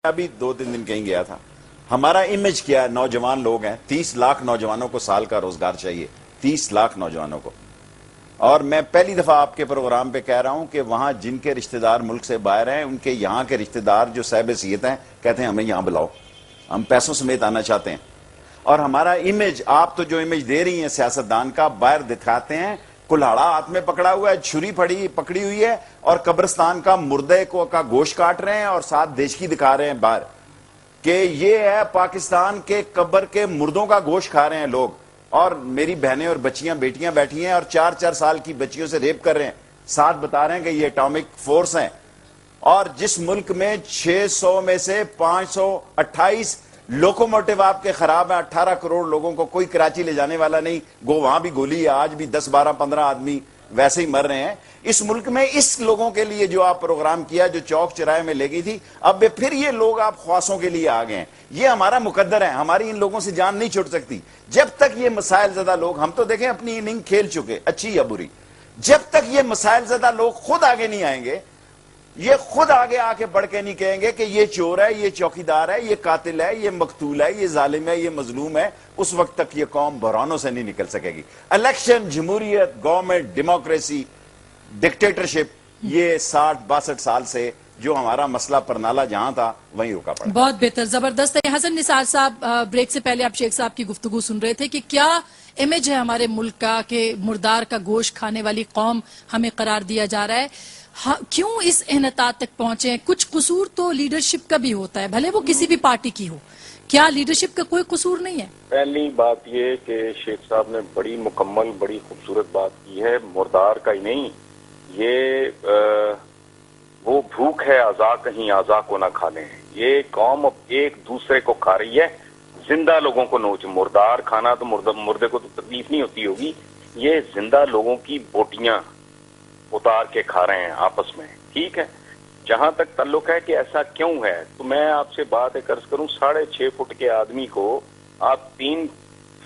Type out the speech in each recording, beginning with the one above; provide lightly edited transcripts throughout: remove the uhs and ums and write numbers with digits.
ابھی 2-3 दिन कहीं गया था. हमारा इमेज क्या है? नौजवान लोग हैं, 30 लाख नौजवानों को साल का रोजगार चाहिए, 30 लाख नौजवानों को. और मैं पहली दफा आपके प्रोग्राम पे कह रहा हूं कि वहां जिनके रिश्तेदार मुल्क से बाहर हैं, उनके यहां के रिश्तेदार जो साहिब हैसियत हैं, कहते हैं हमें यहां बुलाओ, हम पैसों समेत आना चाहते हैं. और हमारा इमेज, आप तो जो इमेज दे रही हैं सियासतदान का, बाहर दिखाते हैं कुल्हाड़ा हाथ में पकड़ा हुआ है, छुरी पकड़ी हुई है और कब्रिस्तान का मुर्दे को का गोश्त काट रहे हैं और साथ देश की दिखा रहे हैं बाहर कि ये है पाकिस्तान के कब्र के मुर्दों का गोश्त खा रहे हैं लोग. और मेरी बहनें और बच्चियां बेटियां बैठी हैं और 4-4 साल की बच्चियों से रेप कर रहे हैं, साथ बता रहे हैं कि ये एटॉमिक फोर्स हैं. और जिस मुल्क में 600 में से 528 लोकोमोटिव आपके खराब है, 18 करोड़ लोगों को कोई कराची ले जाने वाला नहीं, वहां भी गोली है, आज भी 10-12-15 आदमी वैसे ही मर रहे हैं. इस मुल्क में इस लोगों के लिए जो आप प्रोग्राम किया, जो चौक चौराहे में ले गई थी, अब फिर ये लोग आप ख्वासों के लिए आ गए हैं. ये हमारा मुकद्दर है, हमारी इन लोगों से जान नहीं छूट सकती. जब तक ये मसाइल ज़्यादा लोग, हम तो देखें अपनी इनिंग खेल चुके, अच्छी या बुरी, जब तक ये मसाइल ज़्यादा लोग खुद आगे नहीं आएंगे, ये खुद आगे आके बढ़ के नहीं कहेंगे कि ये चोर है, ये चौकीदार है, ये कातिल है, ये मकतूल है, ये जालिम है, ये मजलूम है, उस वक्त तक ये कौम बहरानों से नहीं निकल सकेगी. इलेक्शन, जमहूरियत, गवर्नमेंट, डेमोक्रेसी, डिक्टेटरशिप, ये 60-62 साल से जो हमारा मसला परनाला जहां था वहीं रुका पड़ा. बहुत बेहतर, जबरदस्त है. हसन निसार साहब, ब्रेक से पहले आप शेख साहब की गुफ्तगू सुन रहे थे कि क्या इमेज है हमारे मुल्क का कि मुर्दार का गोश्त खाने वाली कौम हमें करार दिया जा रहा है. क्यों इस एहनतात तक पहुंचे? कुछ कसूर तो लीडरशिप का भी होता है, भले वो किसी भी पार्टी की हो. क्या लीडरशिप का कोई कसूर नहीं है? पहली बात ये कि शेख साहब ने बड़ी मुकम्मल, बड़ी खूबसूरत बात की है. मुर्दार का ही नहीं, ये वो भूख है आज़ा कहीं आज़ा को ना खा लें. ये कौम अब एक दूसरे को खा रही है, जिंदा लोगों को नोच. मुर्दार खाना तो मुर्दे को तो तकलीफ नहीं होती होगी, ये जिंदा लोगों की बोटियां उतार के खा रहे हैं आपस में. ठीक है, जहां तक ताल्लुक है कि ऐसा क्यों है, तो मैं आपसे बात एक अर्ज करूं, 6.5 फुट के आदमी को आप 3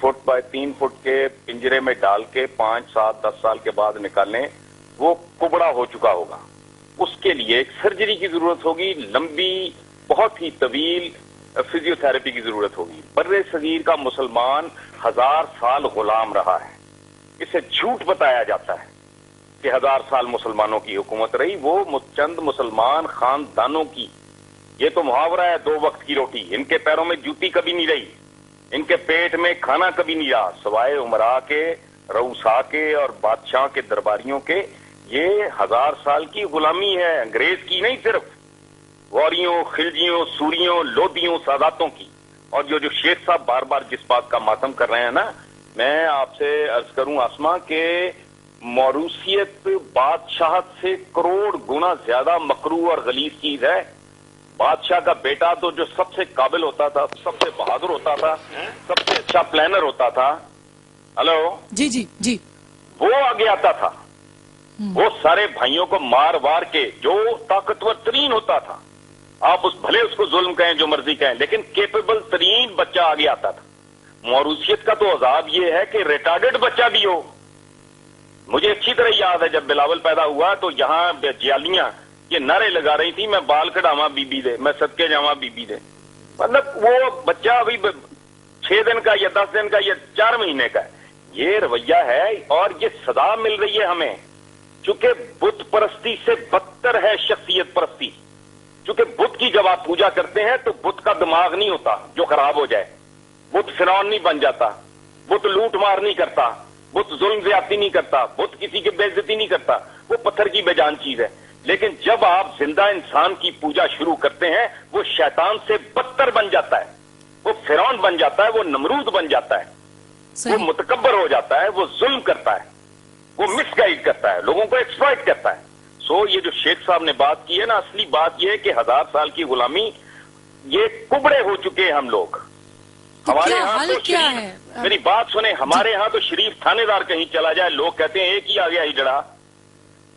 फुट बाय 3 फुट के पिंजरे में डाल के 5, 7, 10 साल के बाद निकालें, वो कुबड़ा हो चुका होगा. उसके लिए एक सर्जरी की जरूरत होगी, लंबी, बहुत ही तवील फिजियोथेरेपी की जरूरत होगी. बर्रे सगीर का मुसलमान 1000 साल गुलाम रहा है. इसे झूठ बताया जाता है कि 1000 साल मुसलमानों की हुकूमत रही. वो चंद मुसलमान खानदानों की, ये तो मुहावरा है, 2 वक्त की रोटी. इनके पैरों में जूती कभी नहीं रही, इनके पेट में खाना कभी नहीं रहा, सवाए उमरा के, रऊसा के और बादशाह के दरबारियों के. ये 1000 साल की गुलामी है, अंग्रेज की नहीं, सिर्फ वॉरियों, खिलजियों, सूरियों, लोदियों, सादातों की. और जो शेख साहब बार बार जिस बात का मातम कर रहे हैं ना, मैं आपसे अर्ज करूं आसमा के मौरूसियत बादशाहत से करोड़ गुना ज्यादा मकरू और गलीज चीज है. बादशाह का बेटा तो जो सबसे काबिल होता था, सबसे बहादुर होता था, सबसे अच्छा प्लानर होता था, हेलो जी जी जी, वो आगे आता था. वो सारे भाइयों को मार वार के, जो ताकतवर तरीन होता था, आप भले उसको जुल्म कहें, जो मर्जी कहें, लेकिन केपेबल तरीन बच्चा आगे आता था. मौरूसियत का तो अजाब ये है कि रिटार्डेड बच्चा भी हो. मुझे अच्छी तरह याद है जब बिलावल पैदा हुआ तो यहाँ जियालियां ये नारे लगा रही थी, मैं बाल कढ़ावा बीबी दे, मैं सदके जावा बीबी दे. मतलब वो बच्चा अभी 6 दिन का या 10 दिन का या 4 महीने का है. ये रवैया है और ये सजा मिल रही है हमें, चूंकि बुत परस्ती से बदतर है शख्सियत परस्ती. चूंकि बुत की जब आप पूजा करते हैं तो बुत का दिमाग नहीं होता जो खराब हो जाए. बुत फिरौन नहीं बन जाता, बुत लूट मार नहीं करता, बुत जुल्म ज्यादती नहीं करता, बुत किसी की बेइज्जती नहीं करता. वो पत्थर की बेजान चीज है. लेकिन जब आप जिंदा इंसान की पूजा शुरू करते हैं, वो शैतान से बदतर बन जाता है, वो फिरौन बन जाता है, वो नमरूद बन जाता है, वो मुतकब्बर हो जाता है, वो जुल्म करता है, वो मिसगाइड करता है, लोगों को एक्सप्लॉइट करता है. सो ये जो शेख साहब ने बात की है ना, असली बात ये है कि 1000 साल की गुलामी, ये कुबड़े हो चुके हैं हम लोग. हमारे यहाँ तो क्या है? मेरी बात सुने, हमारे यहाँ तो शरीफ थानेदार कहीं चला जाए, लोग कहते हैं एक ही आ गया हिजड़ा.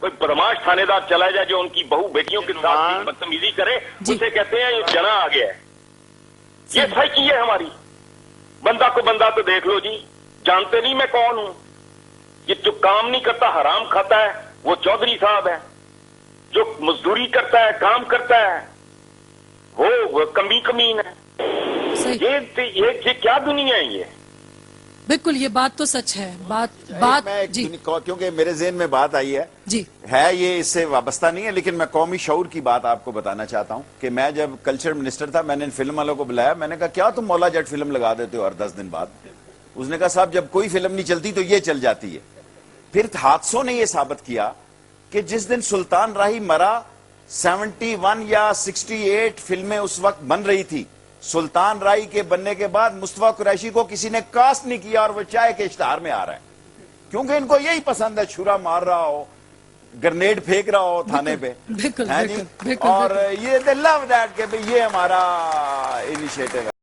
कोई बदमाश थानेदार चला जाए जो उनकी बहू बेटियों के साथ बदतमीजी करे, उसे कहते हैं ये जना आ गया है. ये साइकी है हमारी. बंदा को बंदा तो देख लो जी, जानते नहीं मैं कौन हूं. ये जो काम नहीं करता, हराम खाता है, वो चौधरी साहब है. जो मजदूरी करता है, काम करता है, وہ کمی کمین ہے. صحیح. یہ کیا دنیا ہے یہ؟ بالکل یہ بات تو سچ ہے. بات میں جی کیونکہ میرے ذہن میں بات آئی ہے جی یہ اس سے وابستہ نہیں ہے، لیکن میں قومی شعور کی بات آپ کو بتانا چاہتا ہوں کہ میں جب کلچر منسٹر تھا میں نے ان فلم والوں کو بلایا، میں نے کہا کیا تم مولا جٹ فلم لگا دیتے ہو ہر 10 دن بعد؟ اس نے کہا صاحب جب کوئی فلم نہیں چلتی تو یہ چل جاتی ہے. پھر حادثوں نے یہ ثابت کیا کہ جس دن سلطان راہی مرا 71 یا 68 فلمیں اس وقت بن رہی تھی. سلطان راہی کے بننے کے بعد مصطفیٰ قریشی کو کسی نے کاسٹ نہیں کیا اور وہ چائے کے اشتہار میں آ رہا ہے، کیونکہ ان کو یہی پسند ہے چھرا مار رہا ہو، گرنیڈ پھینک رہا ہو تھانے پہ. بالکل ہیں جی؟ بالکل بالکل اور یہ دے لو دیٹ کہ یہ ہمارا انیشیٹو ہے.